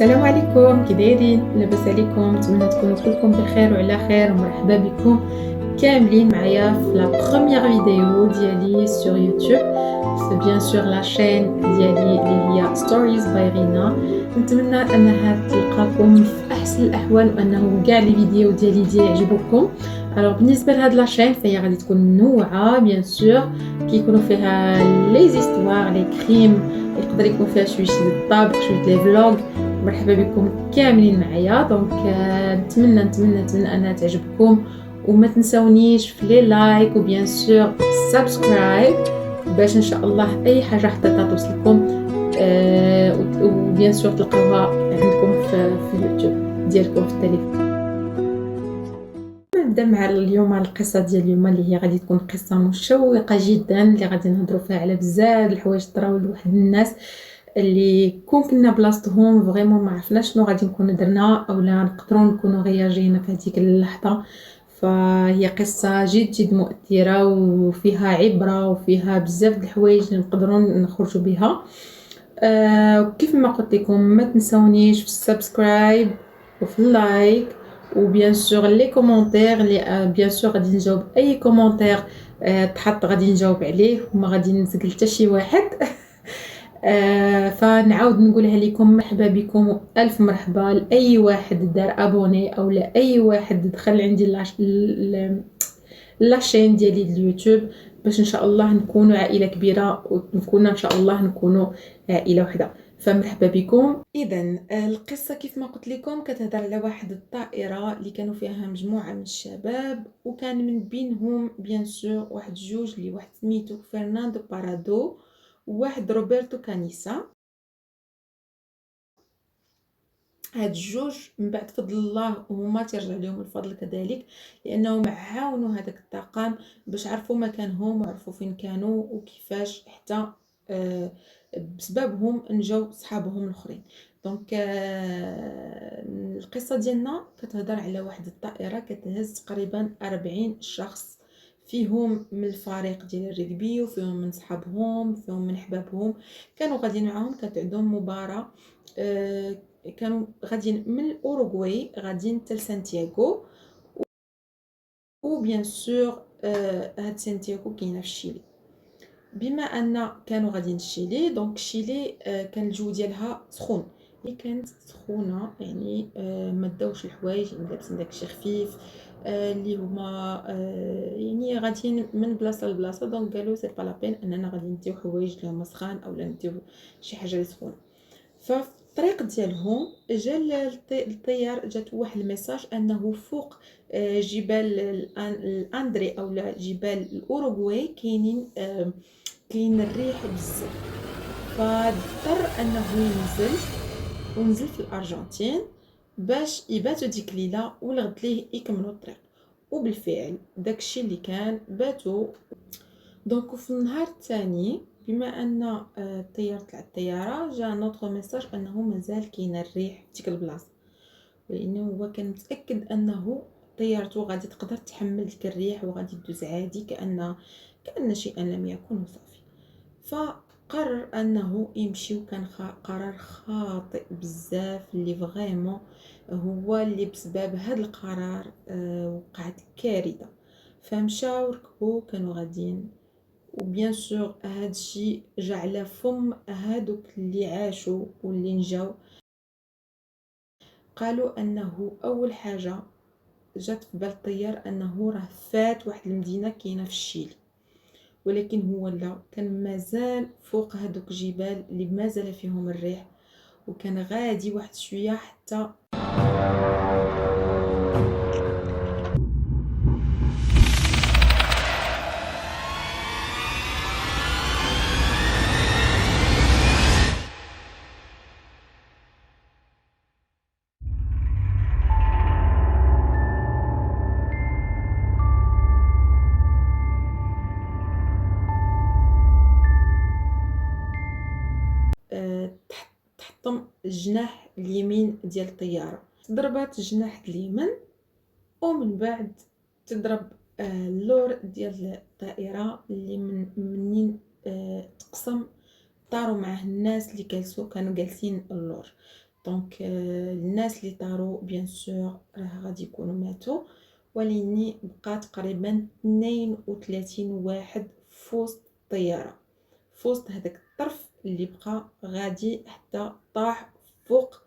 السلام عليكم، كي دايرين؟ لاباس عليكم؟ نتمنى تكونوا كلكم بخير وعلى خير، ومرحبا بكم كاملين معايا في لا بروميير فيديو ديالي سور يوتيوب، في بيان سور لا شين ديالي اللي هي ستوريز باي رينا. نتمنى انها تلقاكم في احسن الاحوال، وانه كاع لي فيديو ديالي يعجبوكم. الوغ بالنسبه لهاد لا شين فهي غادي تكون منوعه بيان سور، كيكونوا فيها لي زيستوار لي كريم، يقدر يكون فيها شويه الطبخ، شويه لي فلوغ. مرحبا بكم كاملين معايا. دونك نتمنى انها تعجبكم، وما تنسونيش في لي لايك وبيان سور سبسكرايب، باش ان شاء الله اي حاجه حطيتها توصلكم، وبيان سور تلقاوها عندكم في اليوتيوب ديالكم في التليفون. نبدا مع اليوم القصه ديال اليوم، اللي هي غادي تكون قصه مشوقه جدا، اللي غادي نهضروا فيها على بزاف الحوايج طراو لواحد الناس اللي كنا بلاصتهم فريمون ما عرفناش شنو غادي نكونوا درنا، اولا نقدروا نكونوا غياجينا في هذيك اللحظه. فهي قصه جد مؤثره، وفيها عبره، وفيها بزاف د الحوايج اللي نقدروا نخرجوا بها. كيف ما قلت لكم، ما تنسونيش في السبسكرايب وفي اللايك، وبيان سور لي كومونتير اللي بيان سور غادي نجاوب اي كومونتير تحط، غادي نجاوب عليه وما غادي نسقل حتى شي واحد. فنعاود نقولها لكم، مرحبا بكم والف مرحبا لاي واحد دار ابوني او لاي واحد دخل عندي لاشين ديالي اليوتيوب، باش ان شاء الله نكونوا عائله كبيره، ونكون ان شاء الله نكونوا عائله واحده. فمرحبا بكم. اذا القصه كيف ما قلت لكم كتهضر على واحد الطائره اللي كانوا فيها مجموعه من الشباب، وكان من بينهم بيان سور واحد جوج اللي واحد سميتو فرناندو بارادو، وواحد روبرتو كانيسا. هاد الجوج من بعد فضل الله وهما ترجع لهم الفضل كذلك، لانهم عاونوا هذاك الطاقم باش عرفوا مكانهم وعرفوا فين كانوا وكيفاش، حتى بسببهم نجاو صحابهم الاخرين. دونك القصه ديالنا كتهضر على واحد الطائره كتهز تقريبا 40 شخص، فيهم من الفريق ديال الرجبي، وفيهم من صحابهم، فيهم من حبابهم. كانوا غاديين معاهم، كانت عندهم مباراه. كانوا غاديين من الاوروغواي غاديين حتى لسانتياغو، وبيان سور هاد سانتياغو كاينه في شيلي. بما ان كانوا غاديين لشيلي، دونك شيلي كان الجو ديالها سخون، اللي كانت سخونه يعني ما داوش الحوايج، يعني لابسين داكشي خفيف، اللي هما يعني غاديين من بلاصه لبلاصه. دونك قالوا سي با لا بين اننا غادي نديو حوايج اللي هما سخان اولا نديو شي حاجه اللي سخونه. ففي الطريق ديالهم جا الطيار، جات واحد الميساج انه فوق جبال الاندري او جبال الاوروغواي كاين الريح بزاف. فاضطر انه ينزل، ونزل في الارجنتين باش يباتوا ديك الليله، والغد ليه يكملوا الطريق. وبالفعل داكشي اللي كان باتوا. دونك في النهار الثاني، بما ان الطيار طلع الطياره، جا نوتر ميساج انه مازال كاين الريح في ديك البلاصه، لانه هو كان متاكد انه طيارته غادي تقدر تحمل ديك الريح وغادي تدوز عادي كأن شيئا لم يكن وصافي. فقرر انه يمشي، وكان قرار خاطئ بزاف، اللي فريمون هو اللي بسبب هذا القرار وقعت كارثه. فمشاو ركبوا، كانوا غاديين، وبيان سور هذا الشيء جا على فم هادوك اللي عاشوا واللي نجاو. قالوا انه اول حاجه جات في بال الطيار انه راه فات واحد المدينه كاينه في الشيل، ولكن هو لا، كان مازال فوق هادوك الجبال اللي مازال فيهم الريح، وكان غادي واحد شويه حتى تحطم الجناح اليمين ديال الطياره. ضربات الجناح اليمين، ومن بعد تضرب اللور ديال الطائره اللي منين تقسم، طاروا معاه الناس اللي كانوا جالسين اللور. دونك الناس اللي طاروا بيان سور راه غادي يكونوا ماتوا، ولكن بقى تقريبا 32 واحد في وسط الطياره، في وسط هذاك الطرف اللي بقى غادي حتى طاح فوق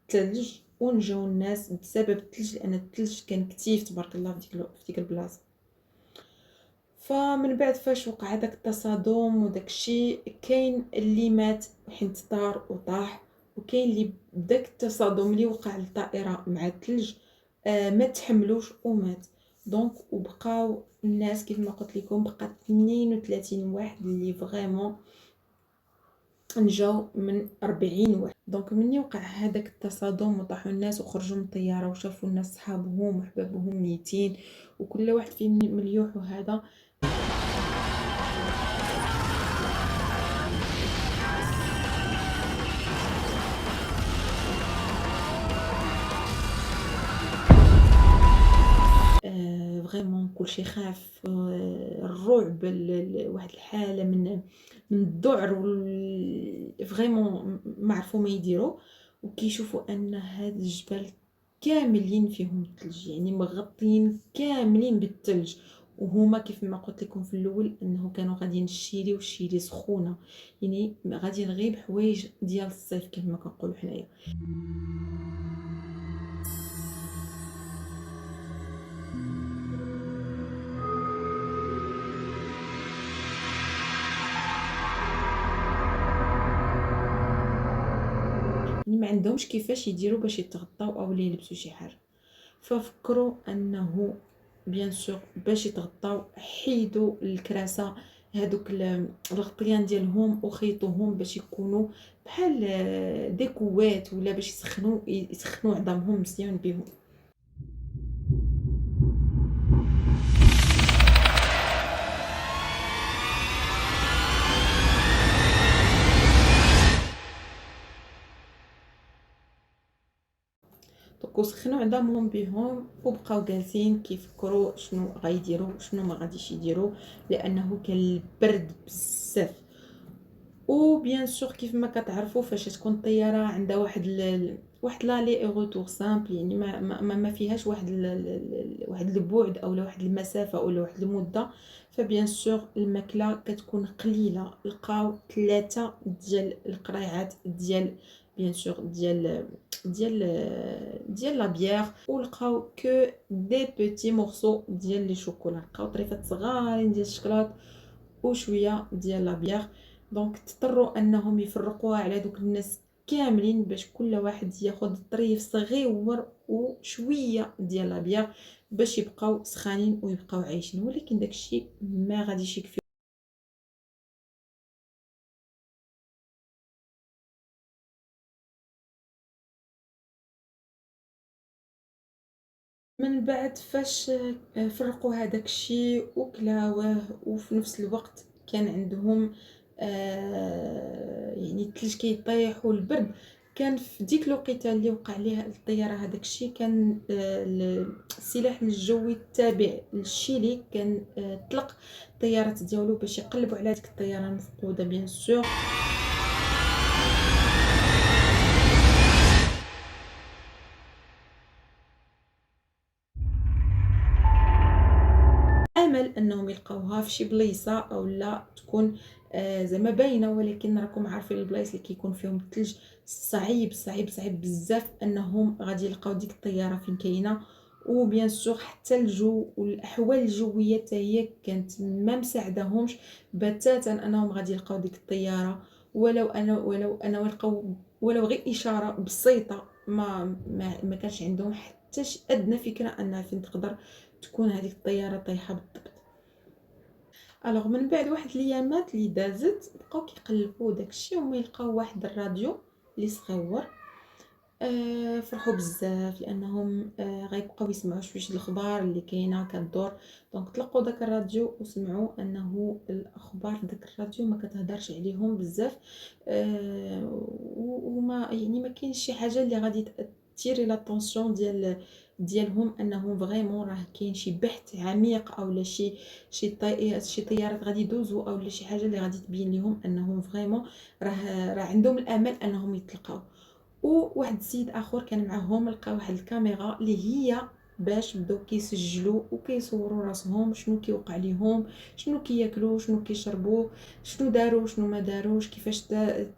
الثلج، ونجاو الناس بسبب الثلج لان الثلج كان كثيف تبارك الله في ديك البلاصه. فمن بعد فاش وقع داك التصادم وداك الشيء، كاين اللي مات حيت طار وطاح، وكاين اللي بداك التصادم اللي وقع للطائره مع الثلج ما تحملوش ومات. دونك وبقاو الناس كيف ما قلت لكم بقى 32 واحد اللي فريمون نجاو من 40 واحد. دونك مني وقع هذاك التصادم وطاحوا الناس وخرجوا من الطياره وشافوا الناس صحابهم وحبابهم ميتين وكل واحد فيهم مليوح وهذا، فريمون كلشي خاف، الرعب، واحد الحاله من الذعر فريمون ما عرفوا ما يديروا، وكيشوفوا ان هاد الجبال كاملين فيهم الثلج، يعني مغطين كاملين بالثلج. وهما كيف ما قلت لكم في الاول انه كانوا غاديين الشيري والشيري سخونه، يعني غادي نغيب حوايج ديال الصيف كيف ما كنقولوا حنايا. يعني ما عندهمش كيفاش يديروا باش يتغطاو او يلبسوا شي حاجه، ففكروا انه بيان سور باش يتغطاو حيدوا الكراسه هذوك الغطيان ديالهم وخيطوهم باش يكونوا بحال دي كوات، ولا باش يسخنوا عظامهم مزيان بهم. دونك وسخنوا عظامهم بهم وبقاو جالسين كيفكروا شنو غيديروا شنو ما غاديش يديروا، لانه كان البرد بزاف. وبيان سور كيف ما كتعرفوا فاش تكون الطياره عندها واحد لالي اي روتور سامبل، يعني ما فيهاش واحد البعد او واحد المسافه او واحد المده، فبيان سور الماكله كتكون قليله. لقاو 3 ديال القريعات ديال بيان سور ديال لا بيير، ولقاو كو دي بوتي مورسو ديال لي شوكولا، لقاو طريفات صغارين ديال الشكلاط وشويه ديال لا بيير. دونك اضطروا انهم يفرقوها على دوك الناس كاملين باش كل واحد ياخذ طريف صغير وشويه ديال لا بيير باش يبقاو سخانين ويبقاو عايشين، ولكن داكشي ما غاديش يكفي. من بعد فاش فرقوا هذاك الشيء وكلاوه، وفي نفس الوقت كان عندهم يعني الثلج كيطيح والبرد، كان في ديك الوقيته اللي وقع عليها الطياره هذاك الشيء كان السلاح الجوي التابع للشيلي كان طلق الطيارات ديالو باش يقلبوا على ديك الطياره المفقوده بيان سور. امل انهم يلقاوها في شي بليصه او لا تكون زعما باينه، ولكن راكم عارفين البلايص اللي كيكون فيهم الثلج صعيب صعيب صعيب بزاف انهم غادي يلقاو ديك الطياره فين كاينه. وبيان سور حتى الجو والاحوال الجويه حتى هي كانت ما مساعدهمش بتاتا انهم غادي يلقاو ديك الطياره، ولو لقاو ولو غير اشاره بسيطه ما كانش عندهم حتى ادنى فكره انها فين تقدر تكون هذيك الطياره طايحه بالضبط. الوغ من بعد واحد الايامات اللي دازت بقاو كيقلبوا داكشي وما يلقاو واحد الراديو اللي صغيور. فرحوا بزاف لانهم غيبقاو يسمعوا شويه الاخبار اللي كاينه كدور. دونك طلقوا داك الراديو وسمعوا انه الاخبار داك الراديو ما كتهدرش عليهم بزاف، وما يعني ما كاينش شي حاجه اللي غادي تيري لاتونسيون ديالهم انهم فريمون راه كاين شي بحث عميق او لا شي طيارات غادي يدوزوا او لا شي حاجه اللي غادي تبين لهم انهم فريمون راه عندهم الامل انهم يتلقاو. وواحد السيد اخر كان معاهم، لقى واحد الكاميرا اللي هي باش بداو كيسجلوا وكيصوروا راسهم شنو كيوقع ليهم، شنو كياكلوا، شنو كيشربوا، شنو داروا، شنو ما داروش، كيفاش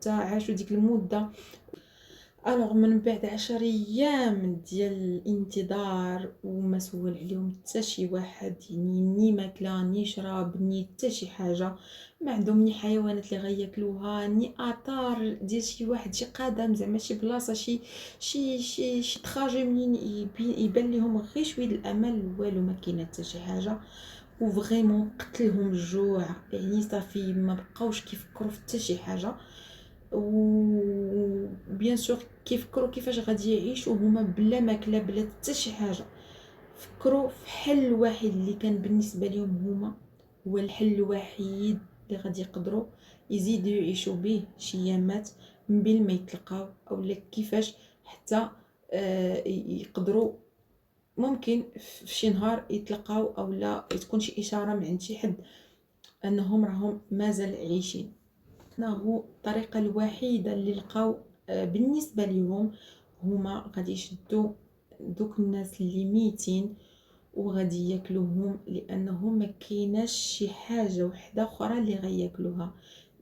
عاشوا ديك المده. الوغ من بعد 10 ايام ديال الانتظار وما سول عليهم حتى شي واحد، يعني ني ماكله ني شراب ني حتى شي حاجه، ما عندهم ني حيوانات اللي غياكلوها ني اثار ديال شي واحد، شي قدم زعما شي بلاصه، شي تراجي منين يبان لهم غير شويه الامل، والو ما كاينه حتى شي حاجه. وفريمون قتلهم الجوع، يعني صافي ما بقاوش كيفكروا في حتى شي حاجه. و بيان سور كيفكروا كيفاش غادي يعيشوا هما بلا ماكله بلا حتى شي حاجه. فكروا في حل واحد اللي كان بالنسبه لهم هما هو الحل الوحيد اللي غادي يقدروا يزيدوا يعيشوا به شي ايامات من بين ما يتلقاو، اولا كيفاش حتى يقدروا ممكن في شي نهار يتلقاو، اولا تكون شي اشاره من عند شي حد انهم راهم مازال عايشين. هو الطريقه الوحيده اللي لقاو بالنسبه لهم هما غادي يشدوا دوك الناس اللي ميتين وغادي ياكلوهم، لانهم ما كايناش شي حاجه وحده اخرى اللي غياكلوها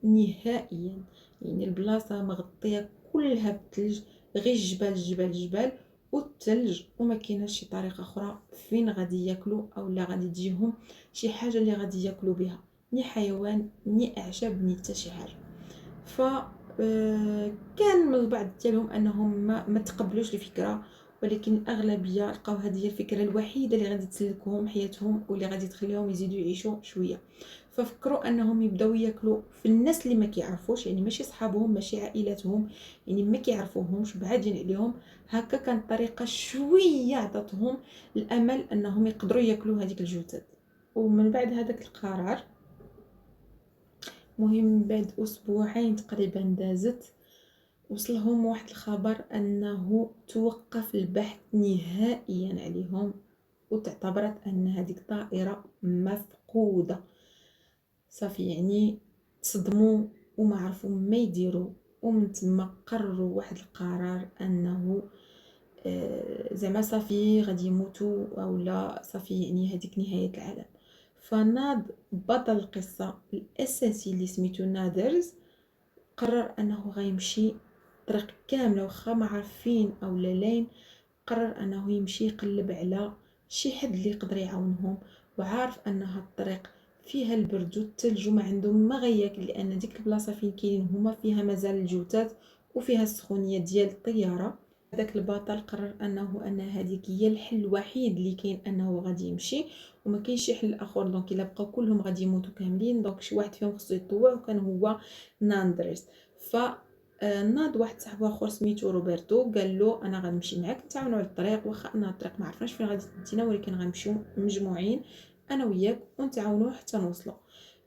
نهائيا. يعني البلاصه مغطيه كلها بالثلج، غير جبال جبال جبال والثلج، وما كايناش شي طريقه اخرى فين غادي ياكلوا اولا غادي تجيهم شي حاجه اللي غادي ياكلوا بها، ني حيوان ني اعشاب ني حتى شي حاجه. ف كان من البعض ديالهم انهم ما تقبلوش الفكره، ولكن الاغلبيه لقاو هذه هي الفكره الوحيده اللي غادي تسلكهم حياتهم واللي غادي تخليهم يزيدوا يعيشوا شويه. ففكروا انهم يبداو ياكلوا في الناس اللي ما كيعرفوش، يعني ماشي صحابهم ماشي عائلاتهم، يعني ما كيعرفوهمش بعادين عليهم. هكا كانت طريقه شويه عطاتهم الامل انهم يقدروا ياكلوا هذيك الجثث. ومن بعد هذاك القرار، مهم بعد اسبوعين تقريبا دازت، وصلهم واحد الخبر انه توقف البحث نهائيا عليهم، وتعتبرت ان هذيك الطائره مفقوده. صافي يعني تصدموا وما عرفوا ما يديروا، ومن تما قرروا واحد القرار انه زعما صافي غادي يموتوا اولا صافي، يعني هذيك نهايه العالم. فناض بطل القصه الاساسي اللي سميتو نادرز، قرر انه غيمشي طريق كامله واخا ما عارفين اولا لين، قرر انه يمشي يقلب على شي حد اللي يقدر يعاونهم، وعارف ان هاد الطريق فيها البرد والثلج وما عندهم ما غياكل، لان ديك البلاصه فين كاينين هما فيها مازال الجثث وفيها السخونيه ديال الطياره. هذاك البطل قرر ان هذيك هي الحل الوحيد اللي كاين، انه غادي يمشي وما كاينش شي حل اخر. دونك الا بقاو كلهم غادي يموتوا كاملين، دونك شي واحد فيهم خصو يطوع، وكان هو ناندريس. ف ناض واحد صاحبو اخر سميتو روبرتو، قال له انا غنمشي معاك نتعاونوا على الطريق، واخا ان الطريق ما عرفناش فين غادي تدينا، ولكن غنمشيو مجموعين انا وياك ونتعاونوا حتى نوصلوا.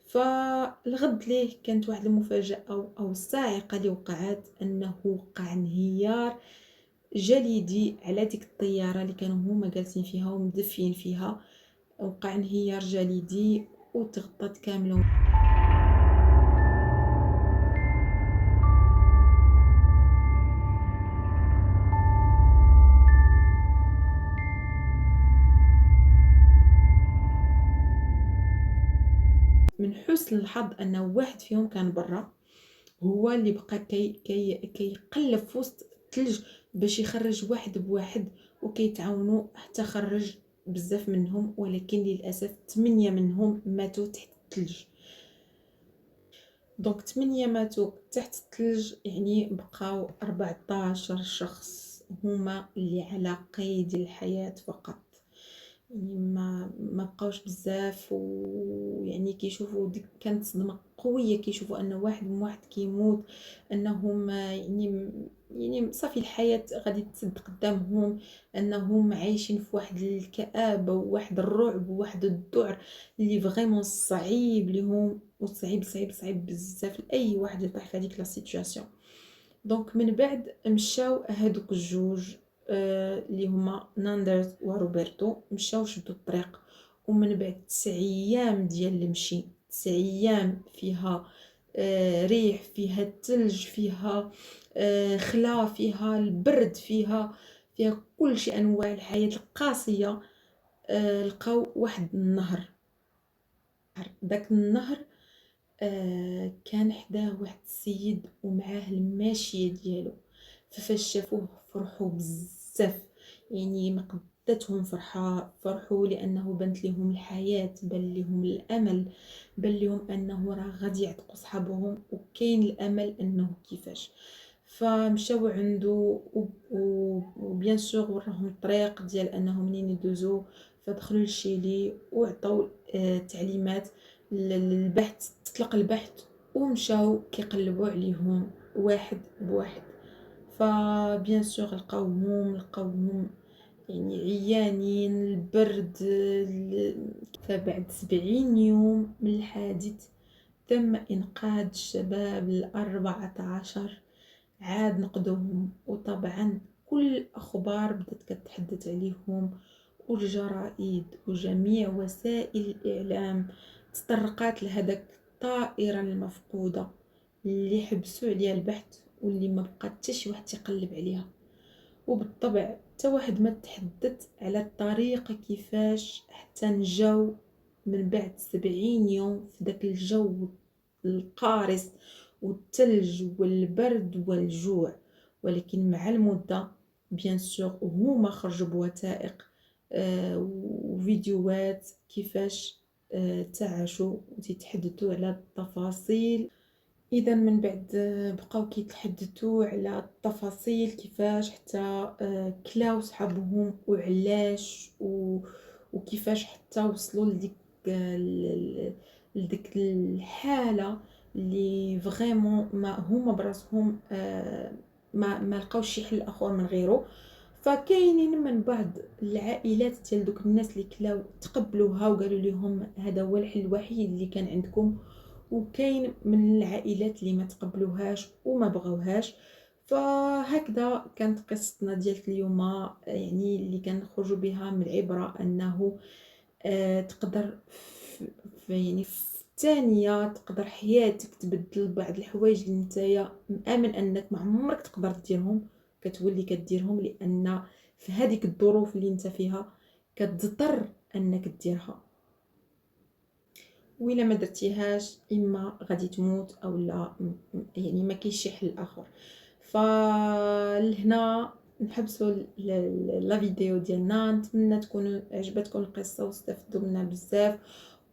فالغد ليه كانت واحد المفاجاه او الصاعقه اللي وقعت، انه وقع انهيار جليدي على ديك الطياره اللي كانوا هما جالسين فيها ومدفين فيها. وقع انهيار جليدي وتغطت كامله. من حسن الحظ ان واحد فيهم كان برا، هو اللي بقى كيقلب في وسط الثلج باش يخرج واحد بواحد، وكيتعاونوا حتى خرج بزاف منهم، ولكن للاسف 8 منهم ماتوا تحت الثلج. دونك 8 ماتوا تحت الثلج، يعني بقاو 14 شخص هما اللي على قيد الحياة فقط. يعني ما بقاوش بزاف، ويعني كيشوفوا ديك كانت صدمه قويه، كيشوفوا ان واحد من واحد كيموت، انهم يعني صافي الحياه غادي تسد قدامهم، انهم عايشين في واحد الكآبه وواحد الرعب وواحد الذعر اللي فريمون صعيب ليهم، وصعيب صعيب صعيب بزاف لاي واحد يطيح في هذيك لا سيتوياسيون. دونك من بعد مشاو هادوك الجوج اللي هما ناندرز وروبرتو، مشاو شدوا الطريق، ومن بعد 9 ايام ديال المشي، 9 ايام فيها ريح، فيها الثلج، فيها خلا، فيها البرد، فيها كل شيء، انواع الحياة القاسية. لقاو واحد النهر. داك النهر كان حداه واحد السيد ومعاه الماشية ديالو. ففاش شافوه فرحوا بزاف، يعني ما قدتهم فرحوا لانه بانت لهم الحياة، بان لهم الامل، بان لهم انه راه غادي يعتقوا صحابهم وكاين الامل انه كيفاش. فمشاو عنده وبيان سور وراهم الطريق ديال انهم منين يدوزو. فدخلوا لشيلي وعطاو تعليمات للبحث، تطلق البحث، ومشاو كيقلبوا عليهم واحد بواحد. فبيان سور لقاوهم يعني عيانين البرد فبعد 70 يوم من الحادث تم إنقاذ الشباب 14. عاد نقدوهم، وطبعا كل الأخبار بدأت كتحدث عليهم، والجرائد وجميع وسائل الإعلام تطرقات لهداك الطائرة المفقودة اللي حبسوا عليها البحث واللي ما بقى حتى شي واحد تيقلب عليها. وبالطبع حتى واحد ما تحدث على الطريقة كيفاش حتى نجاو من بعد 70 يوم في داك الجو القارس والثلج والبرد والجوع. ولكن مع المدة بيان سور هما خرجوا بوثائق وفيديوهات كيفاش تعاشوا وتتحدثوا على التفاصيل. اذا من بعد بقاو كيتحدثوا على التفاصيل كيفاش حتى كلاو صحابهم وعلاش وكيفاش حتى وصلوا لديك الحاله اللي فريمون ما هما براسهم ما لقاوش شي حل اخر من غيره. فكاينين من بعض العائلات ديال دوك الناس اللي كلاو تقبلوها وقالوا لهم هذا هو الحل الوحيد اللي كان عندكم، وكاين من العائلات اللي ما تقبلوهاش وما بغاوهاش. فهكذا كانت قصتنا ديال اليوم، يعني اللي كنخرجوا بها من العبره انه تقدر يعني في الثانيه تقدر حياتك تبدل بعض الحوايج اللي نتايا مآمن انك ما عمرك تقدر ديرهم كتولي كديرهم، لان في هذيك الظروف اللي انت فيها كتضطر انك ديرها، وإلا ما درتيهاش اما غادي تموت او لا، يعني ما كاينش شي حل اخر. فلهنا نحبسوا لا فيديو ديالنا. نتمنى تكون عجبتكم القصه واستفدتوا منها بزاف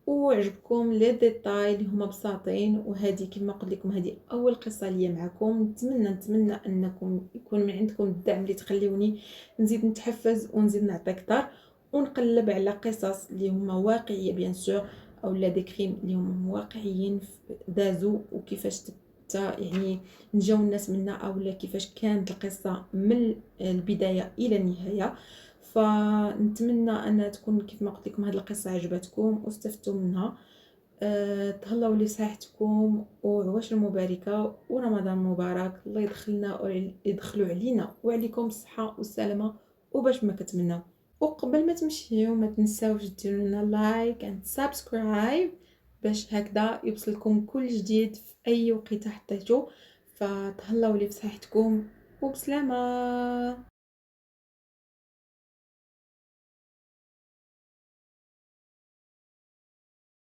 وعجبكم لي ديتاي اللي هما بساطين. وهذه كما قلت لكم هذه اول قصه ليا معكم. نتمنى انكم يكون من عندكم الدعم اللي تخليوني نزيد نتحفز ونزيد نعطي اكثر ونقلب على قصص اللي هما واقعيه بيان سور، او لا دي كريم اللي هم واقعيين دازو وكيفاش يعني نجاو الناس منها، او لا كيفاش كانت القصه من البدايه الى النهايه. فنتمنى ان تكون كيف ما قلت لكم هذه القصه عجبتكم واستفدتوا منها. تهلاو لصحتكم وعواش المباركه ورمضان مبارك. الله يدخلوا علينا وعليكم الصحه والسلامه وباش ما كتمناو. وقبل ما تمشيو ما تنساوش ديروا لنا لايك اند سبسكرايب باش هكذا يوصلكم كل جديد في اي وقيته حطيتو. فتهلاو لي بصحتكم وبسلامه.